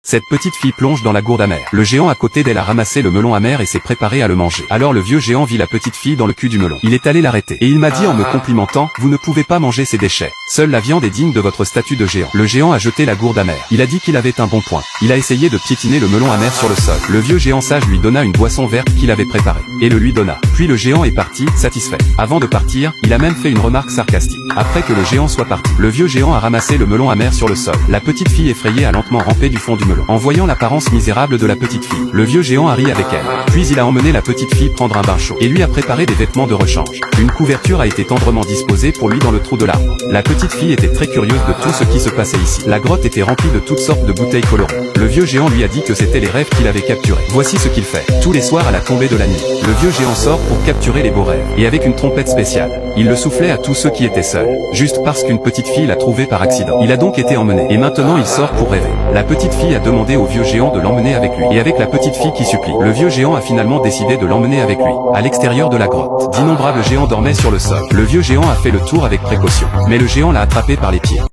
Cette petite fille plonge dans la gourde amère. Le géant à côté d'elle a ramassé le melon amer et s'est préparé à le manger. Alors le vieux géant vit la petite fille dans le cul du melon. Il est allé l'arrêter. Et il m'a dit en me complimentant, vous ne pouvez pas manger ces déchets. Seule la viande est digne de votre statut de géant. Le géant a jeté la gourde amère. Il a dit qu'il avait un bon point. Il a essayé de piétiner le melon amer sur le sol. Le vieux géant sage lui donna une boisson verte qu'il avait préparée. Et le lui donna. Puis le géant est parti, satisfait. Avant de partir, il a même fait une remarque sarcastique. Après que le géant soit parti, le vieux géant a ramassé le melon amer sur le sol. La petite fille effrayée a lentement rampé du fond du melon. En voyant l'apparence misérable de la petite fille, le vieux géant a ri avec elle. Puis il a emmené la petite fille prendre un bain chaud et lui a préparé des vêtements de rechange. Une couverture a été tendrement disposée pour lui dans le trou de l'arbre. La petite fille était très curieuse de tout ce qui se passait ici. La grotte était remplie de toutes sortes de bouteilles colorées. Le vieux géant lui a dit que c'était les rêves qu'il avait capturés. Voici ce qu'il fait. Tous les soirs à la tombée de la nuit, le vieux géant sort pour capturer les beaux rêves. Et avec une trompette spéciale, il le soufflait à tous ceux qui étaient seuls. Juste parce qu'une petite fille l'a trouvé par accident. Il a donc été emmené. Et maintenant il sort pour rêver. La petite fille a demandé au vieux géant de l'emmener avec lui. Et avec la petite fille qui supplie, le vieux géant a finalement décidé de l'emmener avec lui. À l'extérieur de la grotte, d'innombrables géants dormaient sur le sol. Le vieux géant a fait le tour avec précaution. Mais le géant l'a attrapé par les pieds.